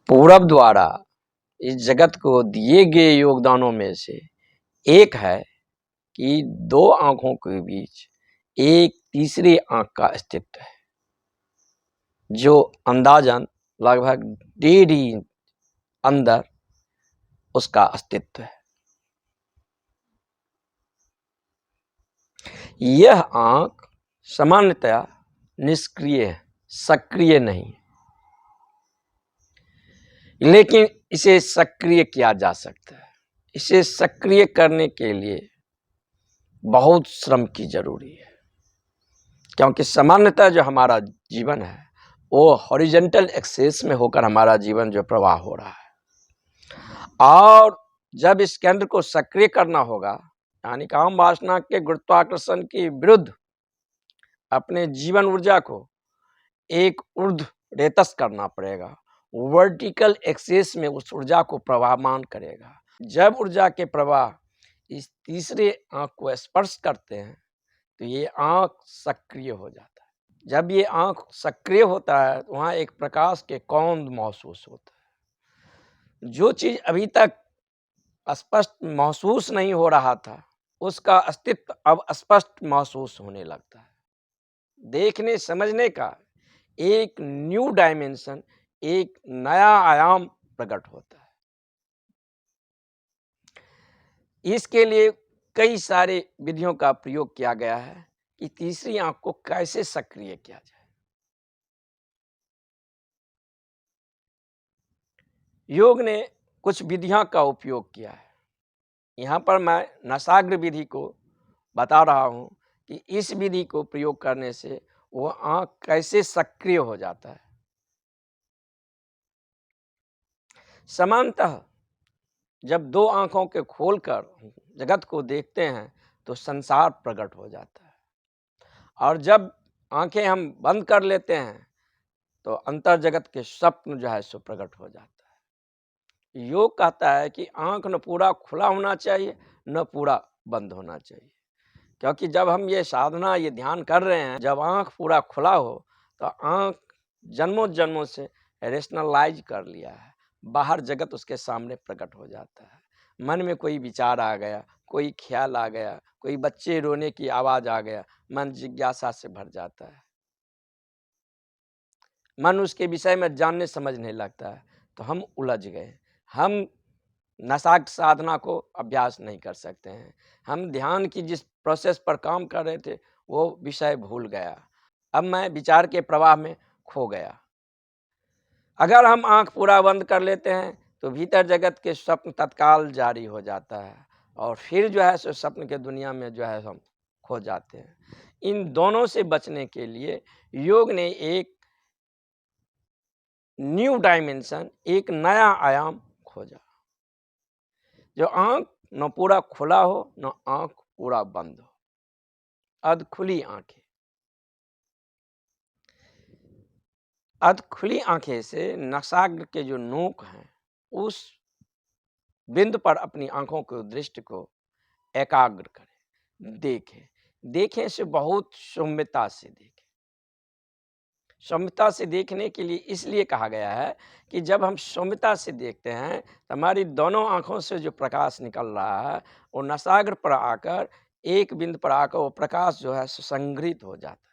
पूरब द्वारा इस जगत को दिए गए योगदानों में से एक है कि दो आंखों के बीच एक तीसरी आंख का अस्तित्व है, जो अंदाजन लगभग 1.5 इंच अंदर उसका अस्तित्व है। यह आंख सामान्यतया निष्क्रिय है, सक्रिय नहीं, लेकिन इसे सक्रिय किया जा सकता है। इसे सक्रिय करने के लिए बहुत श्रम की जरूरी है, क्योंकि सामान्यतः जो हमारा जीवन है वो हॉरिजॉन्टल एक्सेस में होकर हमारा जीवन जो प्रवाह हो रहा है, और जब इस केंद्र को सक्रिय करना होगा, यानी काम वासना के गुरुत्वाकर्षण के विरुद्ध अपने जीवन ऊर्जा को एक ऊर्ध्व रेतस करना पड़ेगा। वर्टिकल एक्सेस में उस ऊर्जा को प्रवाहमान करेगा। जब ऊर्जा के प्रवाह इस तीसरे आंख को स्पर्श करते हैं तो ये आंख सक्रिय हो जाता है। जब ये आंख सक्रिय होता है तो वहाँ एक प्रकाश के कौंद महसूस होता है। जो चीज अभी तक स्पष्ट महसूस नहीं हो रहा था, उसका अस्तित्व अब स्पष्ट महसूस होने लगता है। देखने समझने का एक न्यू डायमेंशन, एक नया आयाम प्रकट होता है। इसके लिए कई सारे विधियों का प्रयोग किया गया है कि तीसरी आंख को कैसे सक्रिय किया जाए। योग ने कुछ विधियों का उपयोग किया है। यहाँ पर मैं नासाग्र विधि को बता रहा हूँ कि इस विधि को प्रयोग करने से वो आंख कैसे सक्रिय हो जाता है। सामान्यतः जब दो आंखों के खोलकर जगत को देखते हैं तो संसार प्रकट हो जाता है, और जब आंखें हम बंद कर लेते हैं तो अंतर जगत के स्वप्न जो है सो प्रकट हो जाता है। योग कहता है कि आंख न पूरा खुला होना चाहिए न पूरा बंद होना चाहिए, क्योंकि जब हम ये साधना ये ध्यान कर रहे हैं, जब आंख पूरा खुला हो तो आंख जन्मों जन्मों से रेशनलाइज कर लिया है, बाहर जगत उसके सामने प्रकट हो जाता है। मन में कोई विचार आ गया, कोई ख्याल आ गया, कोई बच्चे रोने की आवाज आ गया, मन जिज्ञासा से भर जाता है, मन उसके विषय में जानने समझने लगता है, तो हम उलझ गए। हम नासाग्र साधना को अभ्यास नहीं कर सकते हैं। हम ध्यान की जिस प्रोसेस पर काम कर रहे थे वो विषय भूल गया। अब मैं विचार के प्रवाह में खो गया। अगर हम आंख पूरा बंद कर लेते हैं तो भीतर जगत के स्वप्न तत्काल जारी हो जाता है, और फिर जो है सो स्वप्न के दुनिया में जो है हम खो जाते हैं। इन दोनों से बचने के लिए योग ने एक न्यू डायमेंशन, एक नया आयाम खोजा। जो आंख न पूरा खुला हो न आंख पूरा बंद हो, अध खुली आंखें। अध खुली आंखें से नासाग्र के जो नोक हैं उस बिंदु पर अपनी आंखों को दृष्टि को एकाग्र करें, देखें। देखें से बहुत सौम्यता से देखें। सौम्यता से देखने के लिए इसलिए कहा गया है कि जब हम सौम्यता से देखते हैं तो हमारी दोनों आंखों से जो प्रकाश निकल रहा है वो नासाग्र पर आकर एक बिंदु पर आकर वो प्रकाश जो है संग्रहित हो जाता है,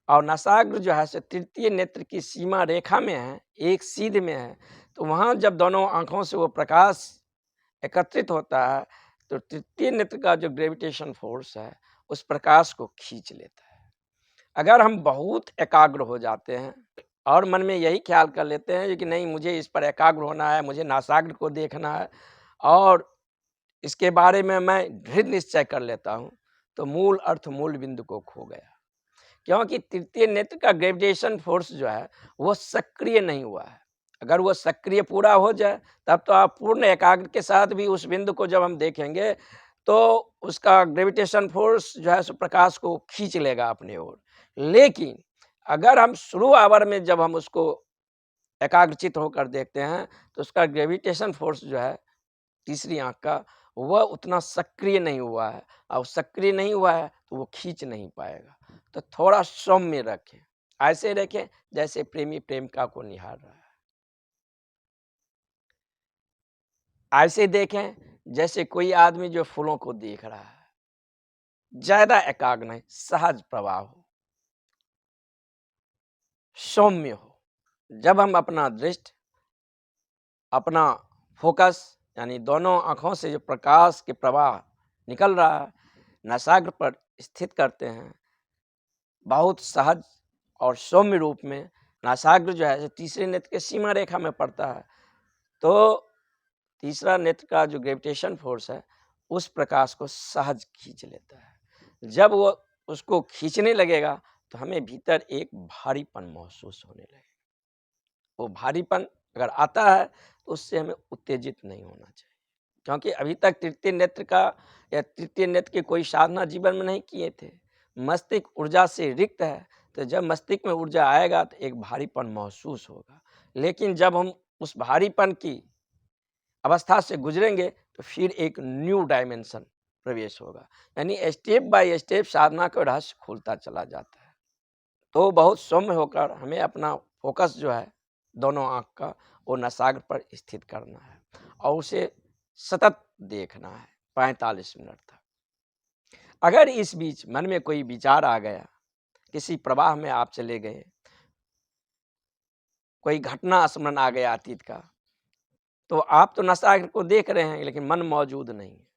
और नासाग्र जो है तृतीय नेत्र की सीमा रेखा में है, एक सीध में है। तो वहाँ जब दोनों आंखों से वो प्रकाश एकत्रित होता है तो तृतीय नेत्र का जो ग्रेविटेशन फोर्स है उस प्रकाश को खींच लेता है। अगर हम बहुत एकाग्र हो जाते हैं और मन में यही ख्याल कर लेते हैं कि नहीं मुझे इस पर एकाग्र होना है, मुझे नासाग्र को देखना है, और इसके बारे में मैं दृढ़ निश्चय कर लेता हूँ, तो मूल अर्थ मूल बिंदु को खो गया। क्योंकि तृतीय नेत्र का ग्रेविटेशन फोर्स जो है वो सक्रिय नहीं हुआ है। अगर वो सक्रिय पूरा हो जाए तब तो आप पूर्ण एकाग्र के साथ भी उस बिंदु को जब हम देखेंगे तो उसका ग्रेविटेशन फोर्स जो है सो प्रकाश को खींच लेगा अपनी ओर। लेकिन अगर हम शुरू आवर में जब हम उसको एकाग्रचित होकर देखते हैं तो उसका ग्रेविटेशन फोर्स जो है तीसरी आंख का वह उतना सक्रिय नहीं हुआ है, और सक्रिय नहीं हुआ है तो वो खींच नहीं पाएगा। तो थोड़ा सौम्य रखें, ऐसे रखें जैसे प्रेमी प्रेमिका को निहार रहा है। ऐसे देखें जैसे कोई आदमी जो फूलों को देख रहा है, ज़्यादा एकाग्र नहीं, सहज प्रवाह हो, सौम्य हो। जब हम अपना दृष्टि, अपना फोकस यानी दोनों आँखों से जो प्रकाश के प्रवाह निकल रहा है, नासाग्र पर स्थित करते हैं, बहुत सहज और सौम्य रूप में। नासाग्र जो है तीसरे नेत्र के सीमा रेखा में पड़ता है, तो तीसरा नेत्र का जो ग्रेविटेशन फोर्स है उस प्रकाश को सहज खींच लेता है। जब वो उसको खींचने लगेगा तो हमें भीतर एक भारीपन महसूस होने लगेगा। वो भारीपन अगर आता है तो उससे हमें उत्तेजित नहीं होना चाहिए, क्योंकि अभी तक तृतीय नेत्र का या तृतीय नेत्र की कोई साधना जीवन में नहीं किए थे। मस्तिष्क ऊर्जा से रिक्त है, तो जब मस्तिष्क में ऊर्जा आएगा तो एक भारीपन महसूस होगा। लेकिन जब हम उस भारीपन की अवस्था से गुजरेंगे तो फिर एक न्यू डायमेंशन प्रवेश होगा, यानी स्टेप बाय स्टेप साधना का रहस्य खुलता चला जाता है। तो बहुत सौम्य होकर हमें अपना फोकस जो है दोनों आँख का वो नासाग्र पर स्थित करना है और उसे सतत देखना है 45 मिनट तक। अगर इस बीच मन में कोई विचार आ गया, किसी प्रवाह में आप चले गए, कोई घटना स्मरण आ गया अतीत का, तो आप तो नासाग्र को देख रहे हैं लेकिन मन मौजूद नहीं है।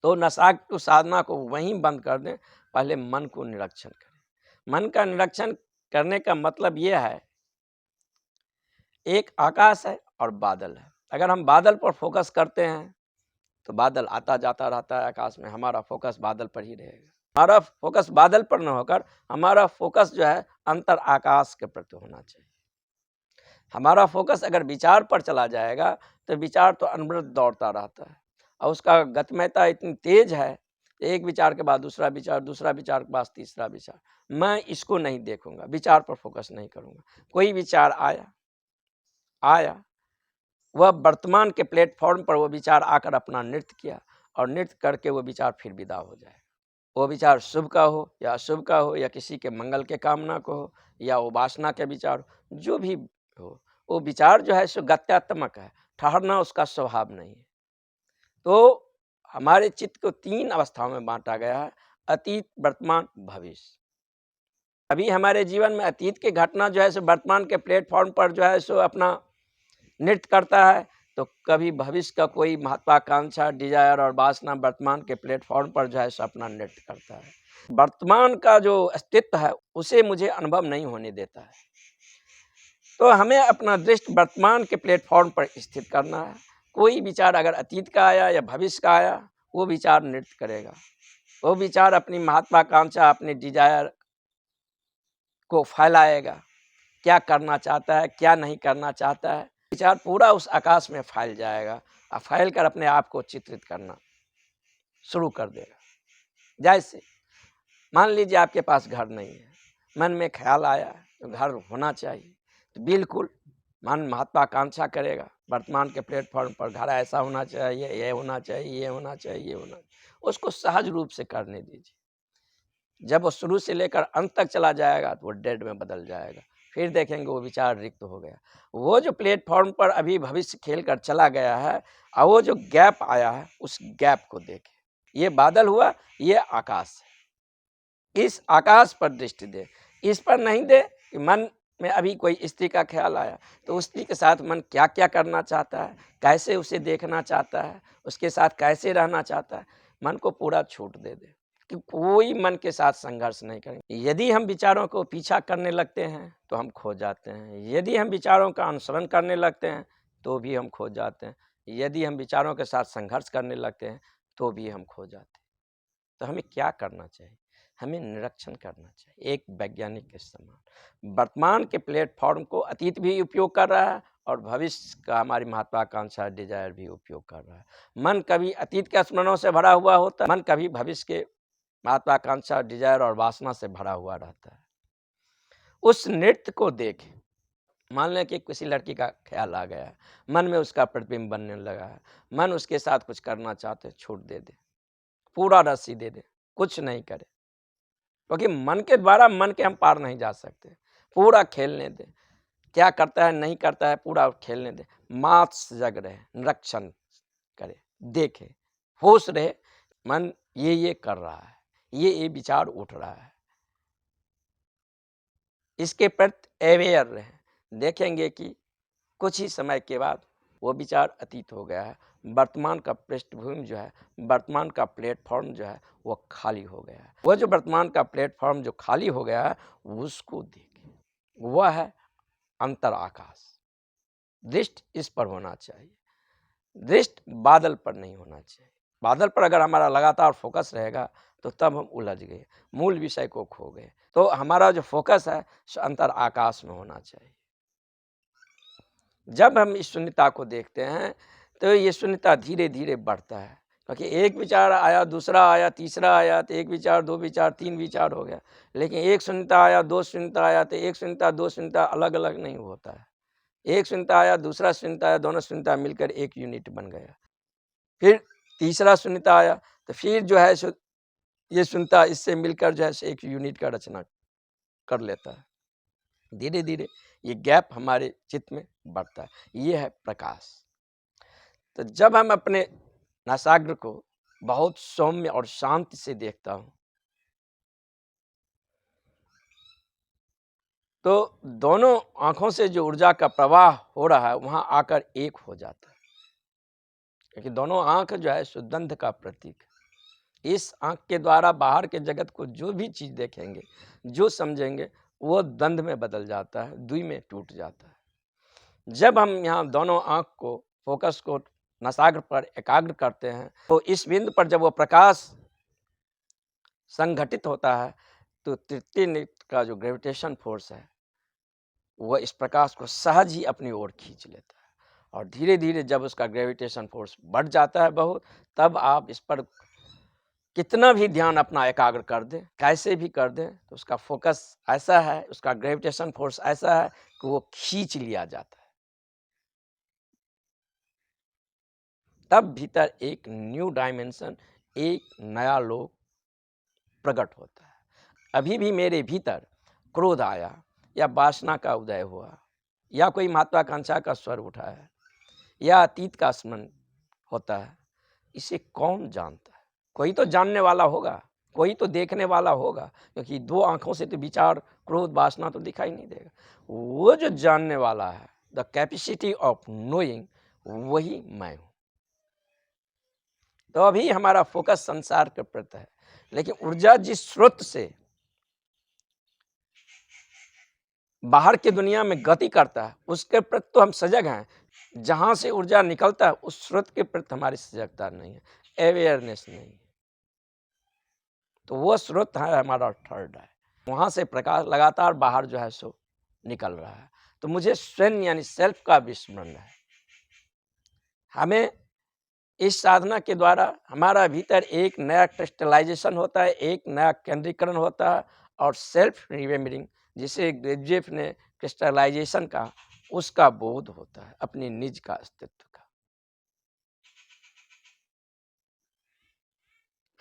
तो नासाग्र साधना को वहीं बंद कर दें, पहले मन को निरीक्षण करें। मन का निरीक्षण करने का मतलब यह है, एक आकाश है और बादल है। अगर हम बादल पर फोकस करते हैं तो बादल आता जाता रहता है आकाश में, हमारा फोकस बादल पर ही रहेगा। हमारा फोकस बादल पर न होकर हमारा फोकस जो है अंतर आकाश के प्रति होना चाहिए। हमारा फोकस अगर विचार पर चला जाएगा तो विचार तो अनवरत दौड़ता रहता है और उसका गतिमयता इतनी तेज है, एक विचार के बाद दूसरा विचार, दूसरा विचार के बाद तीसरा विचार। मैं इसको नहीं देखूंगा, विचार पर फोकस नहीं करूंगा। कोई विचार आया, वह वर्तमान के प्लेटफॉर्म पर वो विचार आकर अपना नृत्य किया और नृत्य करके वो विचार फिर विदा हो जाए। वो विचार शुभ का हो या अशुभ का हो, या किसी के मंगल के कामना को हो, या वो वासना के विचार, जो भी हो, वो विचार जो है सो गत्यात्मक है, ठहरना उसका स्वभाव नहीं है। तो हमारे चित्त को 3 अवस्थाओं में बांटा गया है, अतीत, वर्तमान, भविष्य। अभी हमारे जीवन में अतीत की घटना जो है सो वर्तमान के प्लेटफॉर्म पर जो है सो अपना नृत्य करता है, तो कभी भविष्य का कोई महत्वाकांक्षा, डिजायर और वासना वर्तमान के प्लेटफॉर्म पर जो है सो अपना नृत्य करता है। वर्तमान का जो अस्तित्व है उसे मुझे अनुभव नहीं होने देता है। तो हमें अपना दृष्टि वर्तमान के प्लेटफॉर्म पर स्थित करना है। कोई विचार अगर अतीत का आया या भविष्य का आया, वो विचार नृत्य करेगा। वो विचार अपनी महत्वाकांक्षा, अपनी डिजायर को फैलाएगा, क्या करना चाहता है, क्या नहीं करना चाहता है। विचार पूरा उस आकाश में फैल जाएगा और फैल कर अपने आप को चित्रित करना शुरू कर देगा। जैसे मान लीजिए आपके पास घर नहीं है, मन में ख्याल आया तो घर होना चाहिए, तो बिल्कुल मन महत्वाकांक्षा करेगा, वर्तमान के प्लेटफॉर्म पर घर ऐसा होना चाहिए, ये होना चाहिए, ये होना चाहिए, ये होना चाहिए। उसको सहज रूप से करने दीजिए। जब वो शुरू से लेकर अंत तक चला जाएगा तो वो डेड में बदल जाएगा। फिर देखेंगे वो विचार रिक्त हो गया। वो जो प्लेटफॉर्म पर अभी भविष्य खेल कर चला गया है और वो जो गैप आया है, उस गैप को देखें। ये बादल हुआ, ये आकाश है। इस आकाश पर दृष्टि दे, इस पर नहीं दे कि मन में अभी कोई स्त्री का ख्याल आया तो उस स्त्री के साथ मन क्या क्या करना चाहता है, कैसे उसे देखना चाहता है, उसके साथ कैसे रहना चाहता है। मन को पूरा छूट दे दे कि कोई मन के साथ संघर्ष नहीं करेंगे। यदि हम विचारों को पीछा करने लगते हैं तो हम खो जाते हैं। यदि हम विचारों का अनुसरण करने लगते हैं तो भी हम खो जाते हैं। यदि हम विचारों के साथ संघर्ष करने लगते हैं तो भी हम खो जाते हैं। तो हमें क्या करना चाहिए? हमें निरीक्षण करना चाहिए, एक वैज्ञानिक के समान। वर्तमान के प्लेटफॉर्म को अतीत भी उपयोग कर रहा है और भविष्य का हमारी महत्वाकांक्षा, डिजायर भी उपयोग कर रहा है। मन कभी अतीत के स्मरणों से भरा हुआ होता है, मन कभी भविष्य के महत्वाकांक्षा, डिजायर और वासना से भरा हुआ रहता है। उस नृत्य को देखें। मान लें कि किसी लड़की का ख्याल आ गया है, मन में उसका प्रतिबिंब बनने लगा है, मन उसके साथ कुछ करना चाहते, छूट दे दे, पूरा रस्सी दे दे, कुछ नहीं करे, क्योंकि मन के द्वारा मन के हम पार नहीं जा सकते। पूरा खेलने दे, क्या करता है नहीं करता है पूरा खेलने दे, मात जग रहे, निरीक्षण करे, देखे, होश रहे, मन ये कर रहा है, ये विचार उठ रहा है, इसके प्रति अवेयर रहे, देखेंगे कि कुछ ही समय के बाद वो विचार अतीत हो गया है, वर्तमान का पृष्ठभूमि जो है, वर्तमान का प्लेटफॉर्म जो है वो खाली हो गया है। वो जो वर्तमान का प्लेटफॉर्म जो खाली हो गया है उसको देखें, वह है अंतर आकाश। दृष्टि इस पर होना चाहिए, दृष्टि बादल पर नहीं होना चाहिए। बादल पर अगर हमारा लगातार फोकस रहेगा तो तब हम उलझ गए, मूल विषय को खो गए। तो हमारा जो फोकस है अंतर आकाश में होना चाहिए। जब हम इस शून्यता को देखते हैं तो ये शून्यता धीरे धीरे बढ़ता है, क्योंकि एक विचार आया, दूसरा आया, तीसरा आया, तो एक विचार, दो विचार, तीन विचार हो गया। लेकिन एक शून्यता आया, दो शून्यता आया, तो एक शून्यता दो शून्यता अलग अलग नहीं होता है। एक शून्यता आया, दूसरा शून्यता आया, दोनों शून्यता मिलकर एक यूनिट बन गया। फिर तीसरा शून्यता आया तो फिर जो है ये शून्यता इससे मिलकर जो है एक यूनिट का रचना कर लेता है। धीरे धीरे ये गैप हमारे चित्त में बढ़ता है, ये है प्रकाश। तो जब हम अपने नासाग्र को बहुत सौम्य और शांति से देखता हूं तो दोनों आंखों से जो ऊर्जा का प्रवाह हो रहा है वहां आकर एक हो जाता है, क्योंकि दोनों आंख जो है सुगंध का प्रतीक है। इस आंख के द्वारा बाहर के जगत को जो भी चीज देखेंगे, जो समझेंगे, वो द्वंद्व में बदल जाता है, द्वि में टूट जाता है। जब हम यहाँ दोनों आंख को, फोकस को नासाग्र पर एकाग्र करते हैं तो इस बिंदु पर जब वो प्रकाश संघटित होता है तो तृतीय नेत्र का जो ग्रेविटेशन फोर्स है वह इस प्रकाश को सहज ही अपनी ओर खींच लेता है। और धीरे धीरे जब उसका ग्रेविटेशन फोर्स बढ़ जाता है बहुत, तब आप इस पर कितना भी ध्यान अपना एकाग्र कर दें, कैसे भी कर दें, तो उसका फोकस ऐसा है, उसका ग्रेविटेशन फोर्स ऐसा है कि वो खींच लिया जाता है। तब भीतर एक न्यू डायमेंशन, एक नया लोक प्रकट होता है। अभी भी मेरे भीतर क्रोध आया या वासना का उदय हुआ या कोई महत्वाकांक्षा का स्वर उठा है या अतीत का स्मरण होता है, इसे कौन जानता है? कोई तो जानने वाला होगा, कोई तो देखने वाला होगा, क्योंकि दो आंखों से तो विचार, क्रोध, वासना तो दिखाई नहीं देगा। वो जो जानने वाला है, द कैपेसिटी ऑफ नोइंग, वही मैं हूं। तो अभी हमारा फोकस संसार के प्रति है, लेकिन ऊर्जा जिस स्रोत से बाहर की दुनिया में गति करता है उसके प्रति तो हम सजग हैं। जहां से ऊर्जा निकलता है उस स्रोत के प्रति हमारी सजगता नहीं है, अवेयरनेस नहीं है। तो वो स्रोत है हमारा थर्ड है, वहां से प्रकाश लगातार बाहर जो है सो निकल रहा है। तो मुझे स्वयं यानी सेल्फ का विस्मरण है। हमें इस साधना के द्वारा हमारा भीतर एक नया क्रिस्टलाइजेशन होता है, एक नया केंद्रीकरण होता है, और सेल्फ रिमेम्बरिंग, जिसे ग्रेजेफ ने क्रिस्टलाइजेशन का, उसका बोध होता है अपनी निज का अस्तित्व का।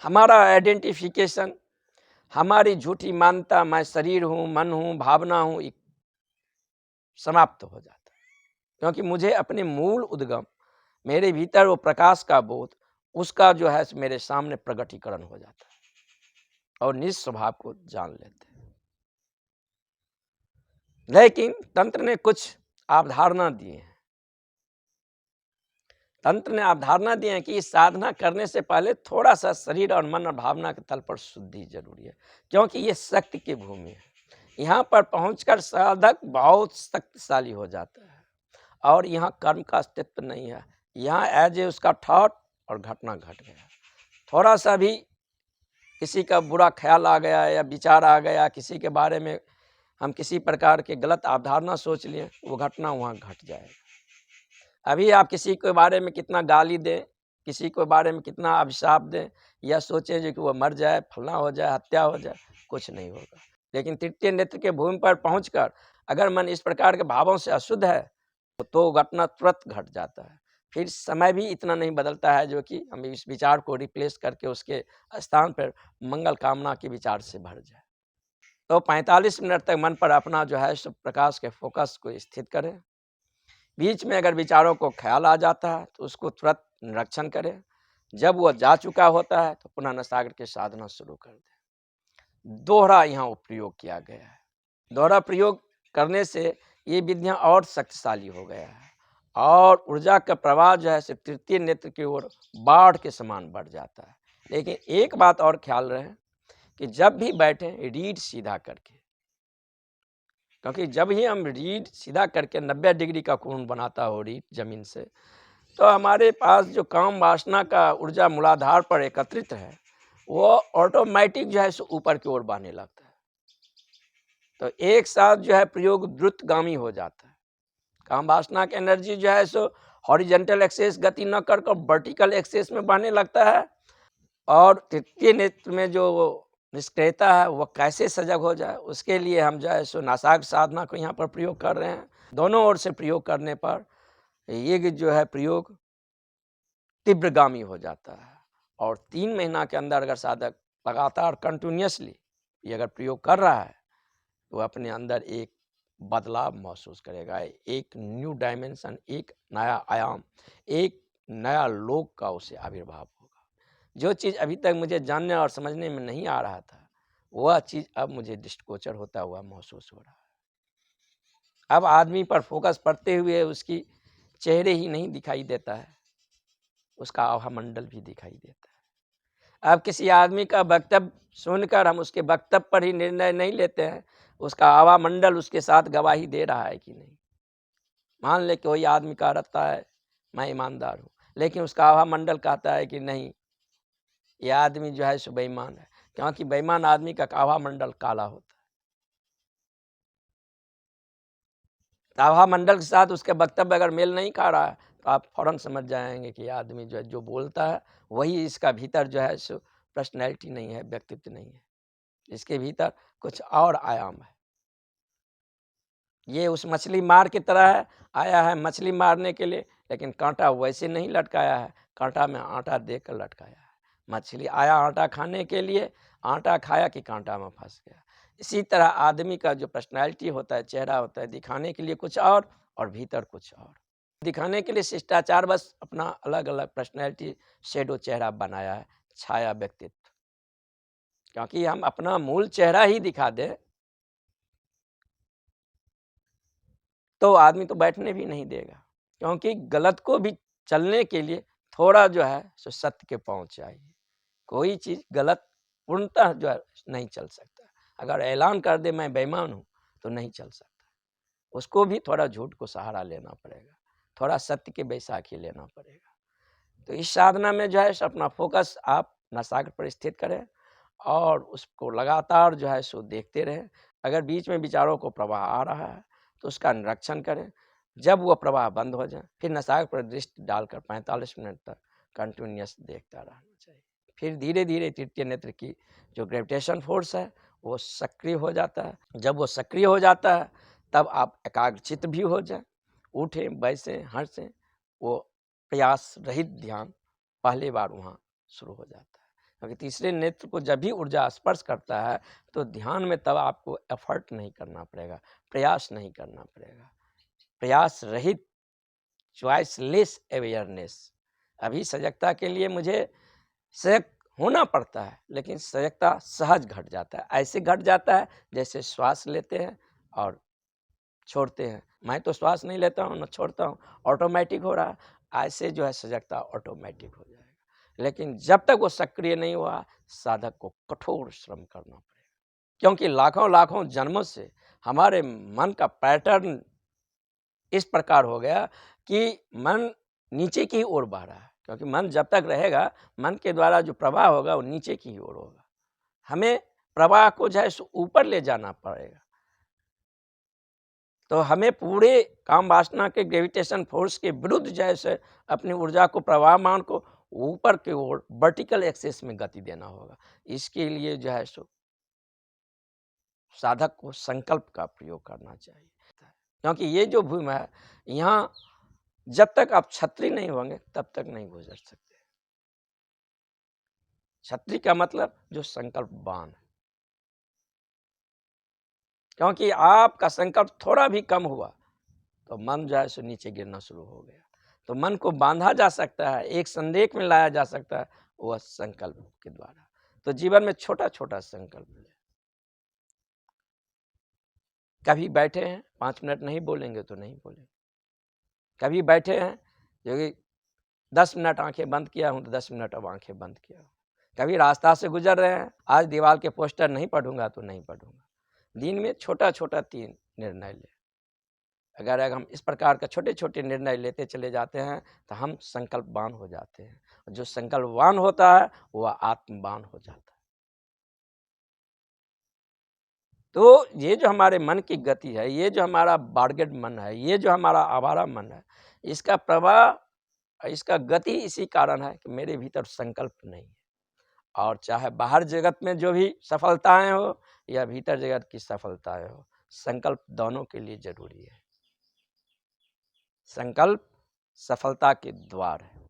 हमारा आइडेंटिफिकेशन, हमारी झूठी मान्यता, मैं शरीर हूं, मन हूं, भावना हूं, समाप्त हो जाता है, क्योंकि मुझे अपने मूल उद्गम, मेरे भीतर वो प्रकाश का बोध, उसका जो है मेरे सामने प्रगटीकरण हो जाता है और निज स्वभाव को जान लेते हैं। लेकिन तंत्र ने कुछ अवधारणा दी है। तंत्र ने अवधारणा दी है कि इस साधना करने से पहले थोड़ा सा शरीर और मन और भावना के तल पर शुद्धि जरूरी है, क्योंकि ये शक्ति की भूमि है। यहाँ पर पहुंचकर साधक बहुत शक्तिशाली हो जाता है और यहाँ कर्म का अस्तित्व नहीं है। यहाँ एज ए उसका थॉट और घटना घट गया। थोड़ा सा भी किसी का बुरा ख्याल आ गया या विचार आ गया, किसी के बारे में हम किसी प्रकार के गलत अवधारणा सोच लिए, वो घटना वहाँ घट जाएगा। अभी आप किसी के बारे में कितना गाली दें, किसी के बारे में कितना अभिशाप दें, या सोचें जो कि वो मर जाए, फलना हो जाए, हत्या हो जाए, कुछ नहीं होगा। लेकिन तृतीय नेत्र के भूमि पर पहुंचकर अगर मन इस प्रकार के भावों से अशुद्ध है तो घटना तुरंत घट जाता है। फिर समय भी इतना नहीं बदलता है जो कि हम इस विचार को रिप्लेस करके उसके स्थान पर मंगल कामना के विचार से भर जाए। तो 45 मिनट तक मन पर अपना जो है सो प्रकाश के फोकस को स्थित करें। बीच में अगर विचारों को ख्याल आ जाता है तो उसको तुरंत निरीक्षण करें। जब वह जा चुका होता है तो पुनः नसाग्र की साधना शुरू कर दें। दोहरा यहाँ प्रयोग किया गया है। दोहरा प्रयोग करने से ये विधियां और शक्तिशाली हो गया है और ऊर्जा का प्रवाह जो है से तृतीय नेत्र की ओर बाढ़ के समान बढ़ जाता है। लेकिन एक बात और ख्याल रहे कि जब भी बैठें रीढ़ सीधा करके, क्योंकि जब ही हम रीढ़ सीधा करके 90 डिग्री का कोण बनाता हो रीढ़ जमीन से, तो हमारे पास जो काम वासना का ऊर्जा मूलाधार पर एकत्रित है वो ऑटोमेटिक जो है सो ऊपर की ओर बहने लगता है। तो एक साथ जो है प्रयोग द्रुतगामी हो जाता है। काम वासना की एनर्जी जो है सो हॉरिजेंटल एक्सेस गति न कर वर्टिकल एक्सेस में बहने लगता है और तृतीय नेत्र में जो निष्क्रियता है वह कैसे सजग हो जाए, उसके लिए हम जो है सो नासाग्र साधना को यहाँ पर प्रयोग कर रहे हैं। दोनों ओर से प्रयोग करने पर ये जो है प्रयोग तीव्रगामी हो जाता है और 3 महीना के अंदर अगर साधक लगातार कंटिन्यूसली ये अगर प्रयोग कर रहा है तो अपने अंदर एक बदलाव महसूस करेगा, एक न्यू डायमेंशन, एक नया आयाम, एक नया लोक का उसे आविर्भाव होगा। जो चीज़ अभी तक मुझे जानने और समझने में नहीं आ रहा था वह चीज़ अब मुझे दृष्टिगोचर होता हुआ महसूस हो रहा है। अब आदमी पर फोकस पड़ते हुए उसकी चेहरे ही नहीं दिखाई देता है, उसका आभा मंडल भी दिखाई देता है। अब किसी आदमी का वक्तव्य सुनकर हम उसके वक्तव्य पर ही निर्णय नहीं लेते हैं, उसका आभा मंडल उसके साथ गवाही दे रहा है कि नहीं। मान ले कोई आदमी कह रहा है मैं ईमानदार हूँ, लेकिन उसका आभा मंडल कहता है कि नहीं ये आदमी जो है सो बेईमान है, क्योंकि बेईमान आदमी का आभा मंडल काला होता है। आभा मंडल के साथ उसके वक्तव्य अगर मेल नहीं खा रहा है तो आप फौरन समझ जाएंगे कि आदमी जो है जो बोलता है वही इसका भीतर जो है सो पर्सनैलिटी नहीं है, व्यक्तित्व नहीं है, इसके भीतर कुछ और आयाम है। ये उस मछली मार की तरह है, आया है मछली मारने के लिए, लेकिन कांटा वैसे नहीं लटकाया है, कांटा में आटा देकर लटकाया है। मछली आया आटा खाने के लिए, आटा खाया कि कांटा में फंस गया। इसी तरह आदमी का जो पर्सनैलिटी होता है, चेहरा होता है, दिखाने के लिए कुछ और भीतर कुछ और। दिखाने के लिए शिष्टाचार बस अपना अलग अलग पर्सनैलिटी शेडो चेहरा बनाया है, छाया व्यक्तित्व। क्योंकि हम अपना मूल चेहरा ही दिखा दें तो आदमी तो बैठने भी नहीं देगा, क्योंकि गलत को भी चलने के लिए थोड़ा जो है सो सत्य के पाँव चाहिए। कोई चीज़ गलत पूर्णतः जो है नहीं चल सकता। अगर ऐलान कर दे मैं बेईमान हूँ तो नहीं चल सकता, उसको भी थोड़ा झूठ को सहारा लेना पड़ेगा, थोड़ा सत्य के बैसाखी लेना पड़ेगा। तो इस साधना में जो है सो अपना फोकस आप नासाग्र पर स्थित करें और उसको लगातार जो है सो देखते रहें। अगर बीच में विचारों को प्रवाह आ रहा है तो उसका निरीक्षण करें। जब वह प्रवाह बंद हो जाए फिर नासाग्र पर दृष्टि डालकर 45 मिनट तक कंटिन्यूअस देखता रहना चाहिए। फिर धीरे धीरे तृतीय नेत्र की जो ग्रेविटेशन फोर्स है वो सक्रिय हो जाता है। जब वो सक्रिय हो जाता है तब आप एकाग्रचित्त भी हो जाए, उठें बैसें हंसें, वो प्रयास रहित ध्यान पहली बार वहाँ शुरू हो जाता है। क्योंकि तीसरे नेत्र को जब भी ऊर्जा स्पर्श करता है तो ध्यान में तब आपको एफर्ट नहीं करना पड़ेगा, प्रयास नहीं करना पड़ेगा, प्रयास रहित चॉइसलेस अवेयरनेस। अभी सजगता के लिए मुझे सजग होना पड़ता है, लेकिन सजगता सहज घट जाता है। ऐसे घट जाता है जैसे श्वास लेते हैं और छोड़ते हैं। मैं तो श्वास नहीं लेता हूँ न छोड़ता हूँ, ऑटोमेटिक हो रहा है। ऐसे जो है सजगता ऑटोमेटिक हो जाएगा। लेकिन जब तक वो सक्रिय नहीं हुआ साधक को कठोर श्रम करना पड़ेगा, क्योंकि लाखों लाखों जन्मों से हमारे मन का पैटर्न इस प्रकार हो गया कि मन नीचे की ओर बह रहा है। क्योंकि मन जब तक रहेगा, मन के द्वारा जो प्रवाह होगा वो नीचे की ओर होगा। हमें प्रवाह को जो है ऊपर ले जाना पड़ेगा। तो हमें पूरे काम वासना के ग्रेविटेशन फोर्स के विरुद्ध जैसे अपनी ऊर्जा को प्रवाहमान को ऊपर की ओर वर्टिकल एक्सेस में गति देना होगा। इसके लिए जो है सो साधक को संकल्प का प्रयोग करना चाहिए, क्योंकि ये जो भूमि है यहाँ जब तक आप छत्री नहीं होंगे तब तक नहीं गुजर सकते। छत्री का मतलब जो संकल्पवान है। क्योंकि आपका संकल्प थोड़ा भी कम हुआ तो मन जो है सो नीचे गिरना शुरू हो गया। तो मन को बांधा जा सकता है, एक संदेश में लाया जा सकता है, वह संकल्प के द्वारा। तो जीवन में छोटा छोटा संकल्प लें। कभी बैठे हैं 5 मिनट नहीं बोलेंगे तो नहीं बोलेंगे। कभी बैठे हैं जो कि 10 मिनट आंखें बंद किया हूं तो 10 मिनट अब आंखें बंद किया हूं। कभी रास्ता से गुजर रहे हैं, आज दीवार के पोस्टर नहीं पढ़ूंगा तो नहीं पढ़ूंगा। दिन में छोटा छोटा 3 निर्णय लें। अगर हम इस प्रकार का छोटे छोटे निर्णय लेते चले जाते हैं तो हम संकल्पवान हो जाते हैं। जो संकल्पवान होता है वह आत्मवान हो जाता है। तो ये जो हमारे मन की गति है, ये जो हमारा बार्गेड मन है, ये जो हमारा आवारा मन है, इसका प्रवाह, इसका गति इसी कारण है कि मेरे भीतर संकल्प नहीं है। और चाहे बाहर जगत में जो भी सफलताएं हो या भीतर जगत की सफलताएं हो, संकल्प दोनों के लिए जरूरी है। संकल्प सफलता के द्वार है।